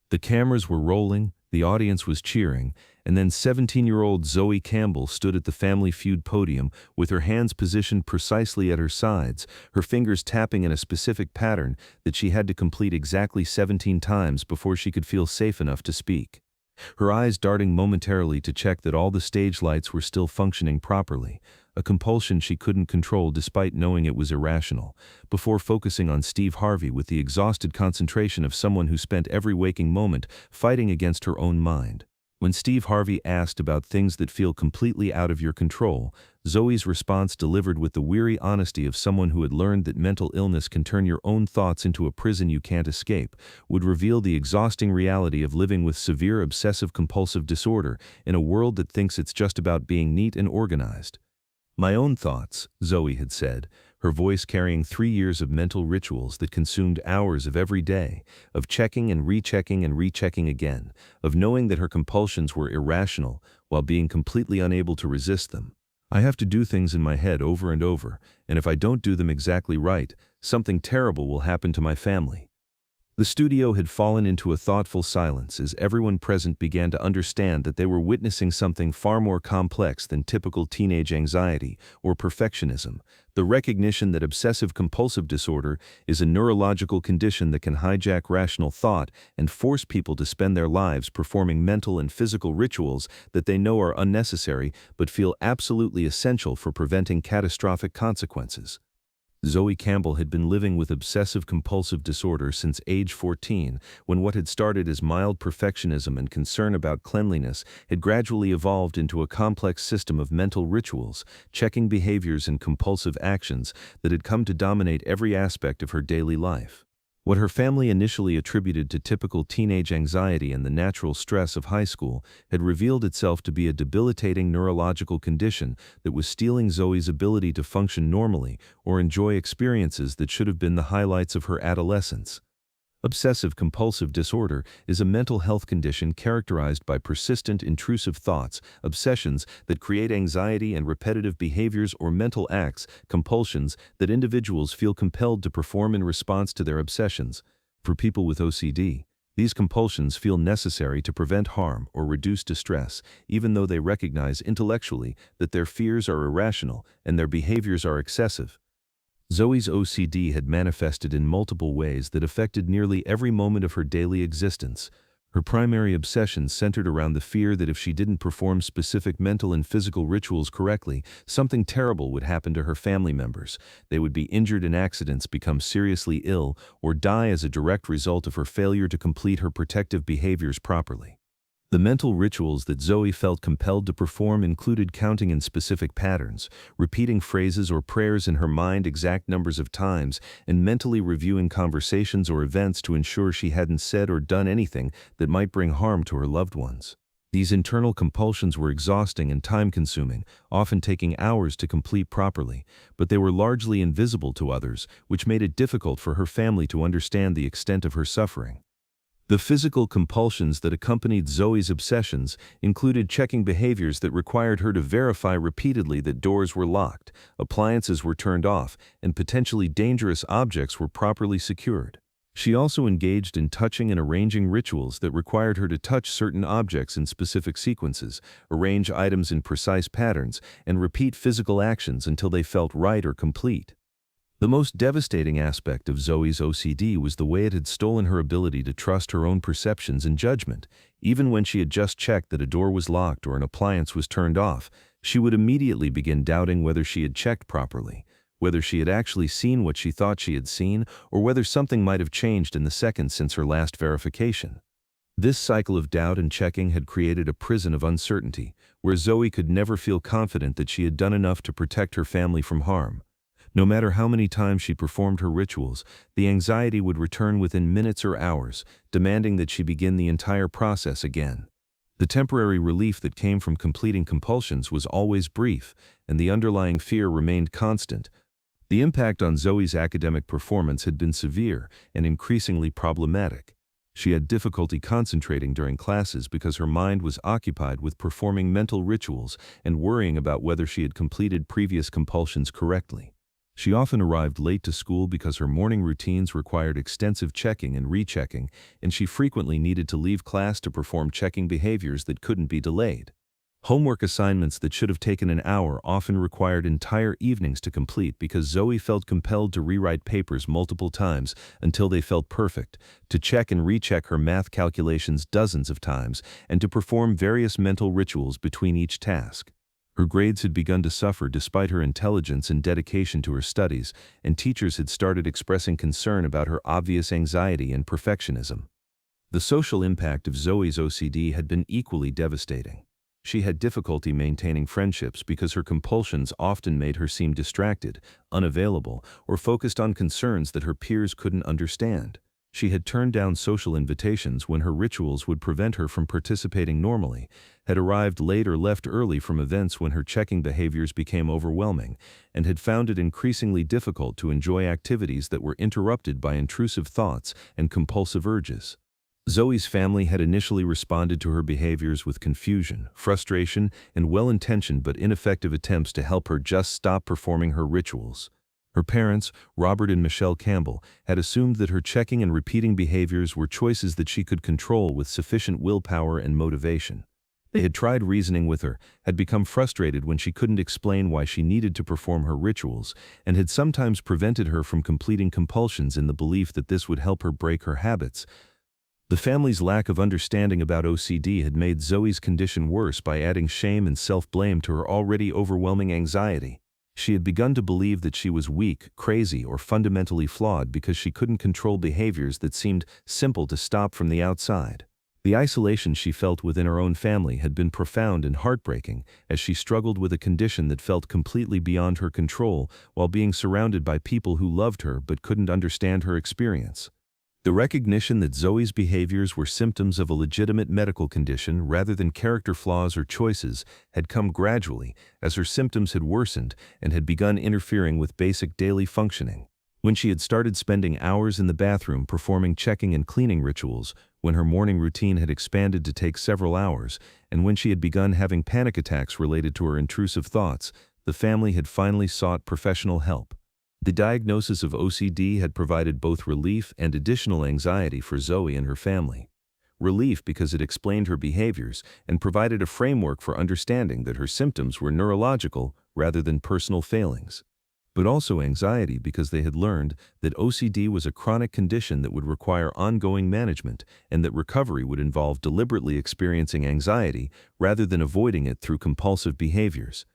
The cameras were rolling, the audience was cheering, and then 17-year-old Zoe Campbell stood at the Family Feud podium with her hands positioned precisely at her sides, her fingers tapping in a specific pattern that she had to complete exactly 17 times before she could feel safe enough to speak. Her eyes darting momentarily to check that all the stage lights were still functioning properly, a compulsion she couldn't control despite knowing it was irrational, before focusing on Steve Harvey with the exhausted concentration of someone who spent every waking moment fighting against her own mind. When Steve Harvey asked about things that feel completely out of your control, Zoe's response, delivered with the weary honesty of someone who had learned that mental illness can turn your own thoughts into a prison you can't escape, would reveal the exhausting reality of living with severe obsessive-compulsive disorder in a world that thinks it's just about being neat and organized. "My own thoughts," Zoe had said, her voice carrying 3 years of mental rituals that consumed hours of every day, of checking and rechecking again, of knowing that her compulsions were irrational while being completely unable to resist them. "I have to do things in my head over and over, and if I don't do them exactly right, something terrible will happen to my family." The studio had fallen into a thoughtful silence as everyone present began to understand that they were witnessing something far more complex than typical teenage anxiety or perfectionism, the recognition that obsessive-compulsive disorder is a neurological condition that can hijack rational thought and force people to spend their lives performing mental and physical rituals that they know are unnecessary but feel absolutely essential for preventing catastrophic consequences. Zoe Campbell had been living with obsessive-compulsive disorder since age 14, when what had started as mild perfectionism and concern about cleanliness had gradually evolved into a complex system of mental rituals, checking behaviors and compulsive actions that had come to dominate every aspect of her daily life. What her family initially attributed to typical teenage anxiety and the natural stress of high school had revealed itself to be a debilitating neurological condition that was stealing Zoe's ability to function normally or enjoy experiences that should have been the highlights of her adolescence. Obsessive-compulsive disorder is a mental health condition characterized by persistent, intrusive thoughts, obsessions that create anxiety, and repetitive behaviors or mental acts, compulsions, that individuals feel compelled to perform in response to their obsessions. For people with OCD, these compulsions feel necessary to prevent harm or reduce distress, even though they recognize intellectually that their fears are irrational and their behaviors are excessive. Zoe's OCD had manifested in multiple ways that affected nearly every moment of her daily existence. Her primary obsessions centered around the fear that if she didn't perform specific mental and physical rituals correctly, something terrible would happen to her family members. They would be injured in accidents, become seriously ill, or die as a direct result of her failure to complete her protective behaviors properly. The mental rituals that Zoe felt compelled to perform included counting in specific patterns, repeating phrases or prayers in her mind exact numbers of times, and mentally reviewing conversations or events to ensure she hadn't said or done anything that might bring harm to her loved ones. These internal compulsions were exhausting and time-consuming, often taking hours to complete properly, but they were largely invisible to others, which made it difficult for her family to understand the extent of her suffering. The physical compulsions that accompanied Zoe's obsessions included checking behaviors that required her to verify repeatedly that doors were locked, appliances were turned off, and potentially dangerous objects were properly secured. She also engaged in touching and arranging rituals that required her to touch certain objects in specific sequences, arrange items in precise patterns, and repeat physical actions until they felt right or complete. The most devastating aspect of Zoe's OCD was the way it had stolen her ability to trust her own perceptions and judgment. Even when she had just checked that a door was locked or an appliance was turned off, she would immediately begin doubting whether she had checked properly, whether she had actually seen what she thought she had seen, or whether something might have changed in the seconds since her last verification. This cycle of doubt and checking had created a prison of uncertainty, where Zoe could never feel confident that she had done enough to protect her family from harm. No matter how many times she performed her rituals, the anxiety would return within minutes or hours, demanding that she begin the entire process again. The temporary relief that came from completing compulsions was always brief, and the underlying fear remained constant. The impact on Zoe's academic performance had been severe and increasingly problematic. She had difficulty concentrating during classes because her mind was occupied with performing mental rituals and worrying about whether she had completed previous compulsions correctly. She often arrived late to school because her morning routines required extensive checking and rechecking, and she frequently needed to leave class to perform checking behaviors that couldn't be delayed. Homework assignments that should have taken an hour often required entire evenings to complete because Zoe felt compelled to rewrite papers multiple times until they felt perfect, to check and recheck her math calculations dozens of times, and to perform various mental rituals between each task. Her grades had begun to suffer despite her intelligence and dedication to her studies, and teachers had started expressing concern about her obvious anxiety and perfectionism. The social impact of Zoe's OCD had been equally devastating. She had difficulty maintaining friendships because her compulsions often made her seem distracted, unavailable, or focused on concerns that her peers couldn't understand. She had turned down social invitations when her rituals would prevent her from participating normally, had arrived late or left early from events when her checking behaviors became overwhelming, and had found it increasingly difficult to enjoy activities that were interrupted by intrusive thoughts and compulsive urges. Zoe's family had initially responded to her behaviors with confusion, frustration, and well-intentioned but ineffective attempts to help her just stop performing her rituals. Her parents, Robert and Michelle Campbell, had assumed that her checking and repeating behaviors were choices that she could control with sufficient willpower and motivation. They had tried reasoning with her, had become frustrated when she couldn't explain why she needed to perform her rituals, and had sometimes prevented her from completing compulsions in the belief that this would help her break her habits. The family's lack of understanding about OCD had made Zoe's condition worse by adding shame and self-blame to her already overwhelming anxiety. She had begun to believe that she was weak, crazy, or fundamentally flawed because she couldn't control behaviors that seemed simple to stop from the outside. The isolation she felt within her own family had been profound and heartbreaking as she struggled with a condition that felt completely beyond her control while being surrounded by people who loved her but couldn't understand her experience. The recognition that Zoe's behaviors were symptoms of a legitimate medical condition rather than character flaws or choices had come gradually as her symptoms had worsened and had begun interfering with basic daily functioning. When she had started spending hours in the bathroom performing checking and cleaning rituals, when her morning routine had expanded to take several hours, and when she had begun having panic attacks related to her intrusive thoughts, the family had finally sought professional help. The diagnosis of OCD had provided both relief and additional anxiety for Zoe and her family. Relief because it explained her behaviors and provided a framework for understanding that her symptoms were neurological rather than personal failings. But also anxiety because they had learned that OCD was a chronic condition that would require ongoing management and that recovery would involve deliberately experiencing anxiety rather than avoiding it through compulsive behaviors.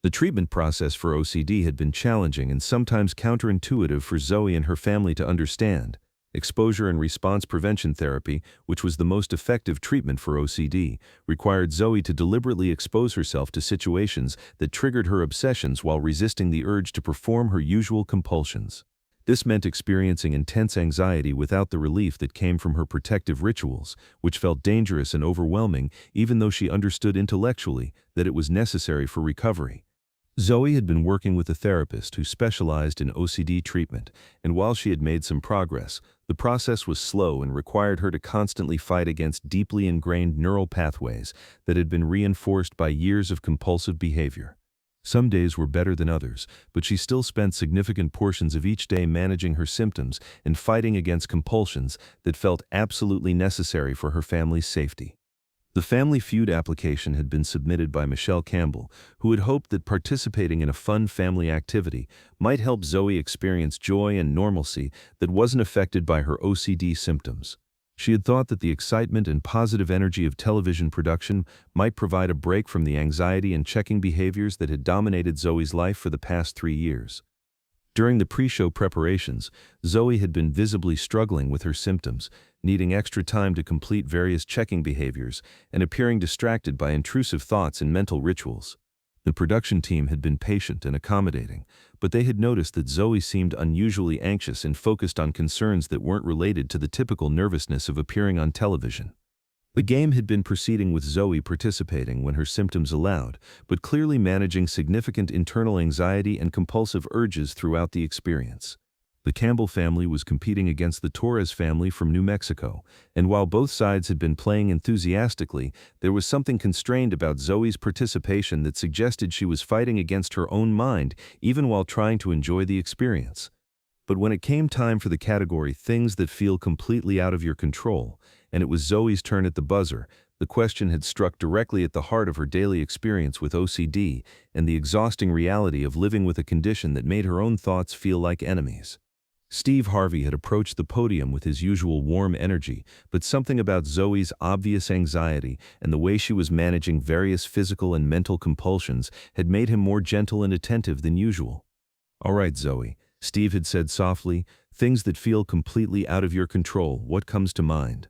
The treatment process for OCD had been challenging and sometimes counterintuitive for Zoe and her family to understand. Exposure and response prevention therapy, which was the most effective treatment for OCD, required Zoe to deliberately expose herself to situations that triggered her obsessions while resisting the urge to perform her usual compulsions. This meant experiencing intense anxiety without the relief that came from her protective rituals, which felt dangerous and overwhelming even though she understood intellectually that it was necessary for recovery. Zoe had been working with a therapist who specialized in OCD treatment, and while she had made some progress, the process was slow and required her to constantly fight against deeply ingrained neural pathways that had been reinforced by years of compulsive behavior. Some days were better than others, but she still spent significant portions of each day managing her symptoms and fighting against compulsions that felt absolutely necessary for her family's safety. The Family Feud application had been submitted by Michelle Campbell, who had hoped that participating in a fun family activity might help Zoe experience joy and normalcy that wasn't affected by her OCD symptoms. She had thought that the excitement and positive energy of television production might provide a break from the anxiety and checking behaviors that had dominated Zoe's life for the past 3 years. During the pre-show preparations, Zoe had been visibly struggling with her symptoms, needing extra time to complete various checking behaviors and appearing distracted by intrusive thoughts and mental rituals. The production team had been patient and accommodating, but they had noticed that Zoe seemed unusually anxious and focused on concerns that weren't related to the typical nervousness of appearing on television. The game had been proceeding with Zoe participating when her symptoms allowed, but clearly managing significant internal anxiety and compulsive urges throughout the experience. The Campbell family was competing against the Torres family from New Mexico, and while both sides had been playing enthusiastically, there was something constrained about Zoe's participation that suggested she was fighting against her own mind, even while trying to enjoy the experience. But when it came time for the category things that feel completely out of your control, and it was Zoe's turn at the buzzer, the question had struck directly at the heart of her daily experience with OCD and the exhausting reality of living with a condition that made her own thoughts feel like enemies. Steve Harvey had approached the podium with his usual warm energy, but something about Zoe's obvious anxiety and the way she was managing various physical and mental compulsions had made him more gentle and attentive than usual. "All right, Zoe," Steve had said softly, "things that feel completely out of your control, what comes to mind?"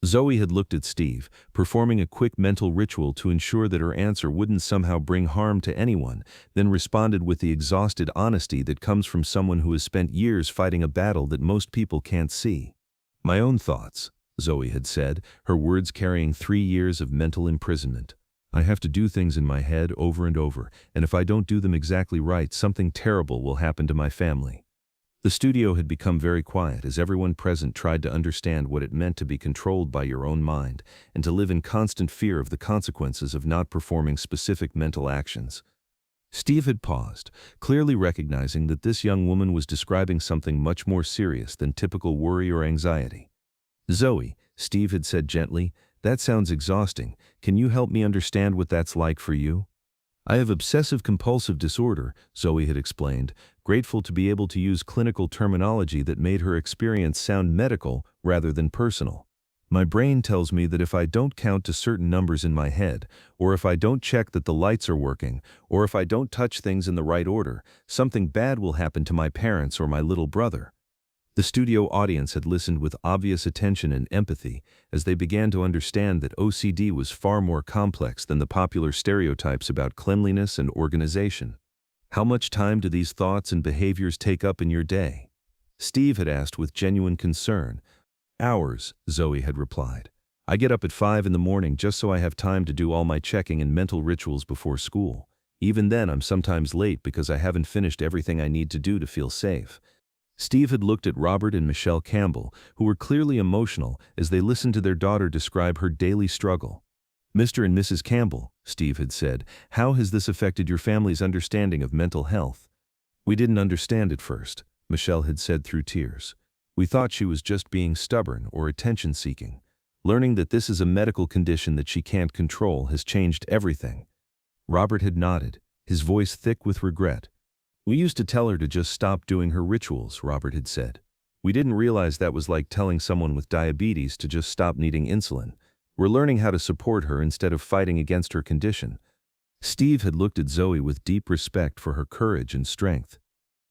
Zoe had looked at Steve, performing a quick mental ritual to ensure that her answer wouldn't somehow bring harm to anyone, then responded with the exhausted honesty that comes from someone who has spent years fighting a battle that most people can't see. "My own thoughts," Zoe had said, her words carrying 3 years of mental imprisonment. "I have to do things in my head over and over, and if I don't do them exactly right, something terrible will happen to my family." The studio had become very quiet as everyone present tried to understand what it meant to be controlled by your own mind and to live in constant fear of the consequences of not performing specific mental actions. Steve had paused, clearly recognizing that this young woman was describing something much more serious than typical worry or anxiety. "Zoe," Steve had said gently, "that sounds exhausting. Can you help me understand what that's like for you?" "I have obsessive-compulsive disorder," Zoe had explained, grateful to be able to use clinical terminology that made her experience sound medical rather than personal. "My brain tells me that if I don't count to certain numbers in my head, or if I don't check that the lights are working, or if I don't touch things in the right order, something bad will happen to my parents or my little brother." The studio audience had listened with obvious attention and empathy as they began to understand that OCD was far more complex than the popular stereotypes about cleanliness and organization. "How much time do these thoughts and behaviors take up in your day?" Steve had asked with genuine concern. "Hours," Zoe had replied. "I get up at 5 in the morning just so I have time to do all my checking and mental rituals before school. Even then, I'm sometimes late because I haven't finished everything I need to do to feel safe." Steve had looked at Robert and Michelle Campbell, who were clearly emotional as they listened to their daughter describe her daily struggle. "Mr. and Mrs. Campbell," Steve had said, "how has this affected your family's understanding of mental health?" "We didn't understand at first," Michelle had said through tears. "We thought she was just being stubborn or attention-seeking. Learning that this is a medical condition that she can't control has changed everything." Robert had nodded, his voice thick with regret. "We used to tell her to just stop doing her rituals," Robert had said. "We didn't realize that was like telling someone with diabetes to just stop needing insulin. We're learning how to support her instead of fighting against her condition." Steve had looked at Zoe with deep respect for her courage and strength.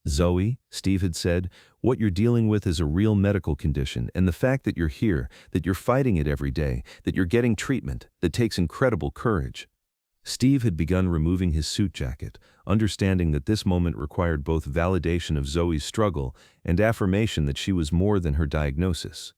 "Zoe," Steve had said, "what you're dealing with is a real medical condition, and the fact that you're here, that you're fighting it every day, that you're getting treatment, that takes incredible courage." Steve had begun removing his suit jacket, understanding that this moment required both validation of Zoe's struggle and affirmation that she was more than her diagnosis.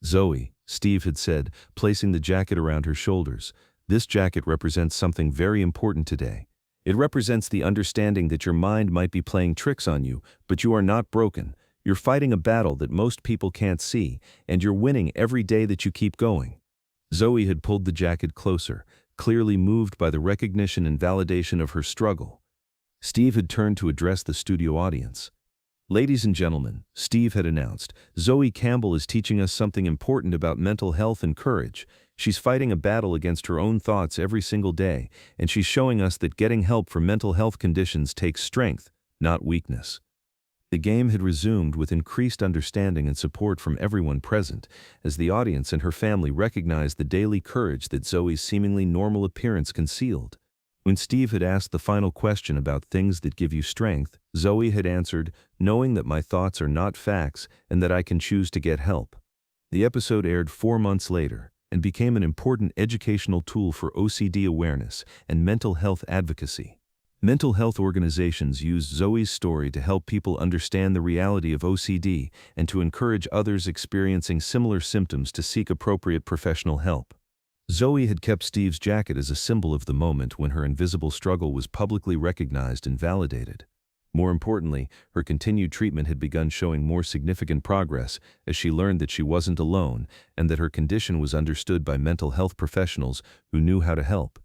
"Zoe," Steve had said, placing the jacket around her shoulders, "this jacket represents something very important today. It represents the understanding that your mind might be playing tricks on you, but you are not broken. You're fighting a battle that most people can't see, and you're winning every day that you keep going." Zoe had pulled the jacket closer, clearly moved by the recognition and validation of her struggle. Steve had turned to address the studio audience. "Ladies and gentlemen," Steve had announced, "Zoe Campbell is teaching us something important about mental health and courage. She's fighting a battle against her own thoughts every single day, and she's showing us that getting help for mental health conditions takes strength, not weakness." The game had resumed with increased understanding and support from everyone present, as the audience and her family recognized the daily courage that Zoe's seemingly normal appearance concealed. When Steve had asked the final question about things that give you strength, Zoe had answered, "Knowing that my thoughts are not facts and that I can choose to get help." The episode aired 4 months later and became an important educational tool for OCD awareness and mental health advocacy. Mental health organizations used Zoe's story to help people understand the reality of OCD and to encourage others experiencing similar symptoms to seek appropriate professional help. Zoe had kept Steve's jacket as a symbol of the moment when her invisible struggle was publicly recognized and validated. More importantly, her continued treatment had begun showing more significant progress as she learned that she wasn't alone and that her condition was understood by mental health professionals who knew how to help.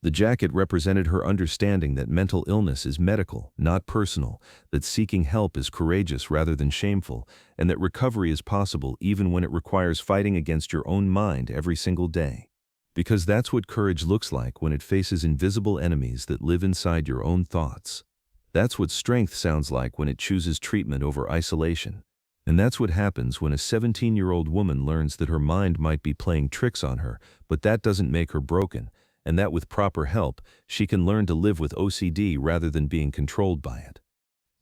The jacket represented her understanding that mental illness is medical, not personal, that seeking help is courageous rather than shameful, and that recovery is possible even when it requires fighting against your own mind every single day. Because that's what courage looks like when it faces invisible enemies that live inside your own thoughts. That's what strength sounds like when it chooses treatment over isolation. And that's what happens when a 17-year-old woman learns that her mind might be playing tricks on her, but that doesn't make her broken, and that with proper help, she can learn to live with OCD rather than being controlled by it.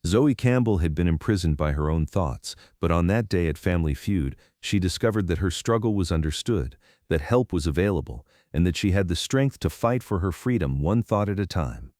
Zoe Campbell had been imprisoned by her own thoughts, but on that day at Family Feud, she discovered that her struggle was understood, that help was available, and that she had the strength to fight for her freedom one thought at a time.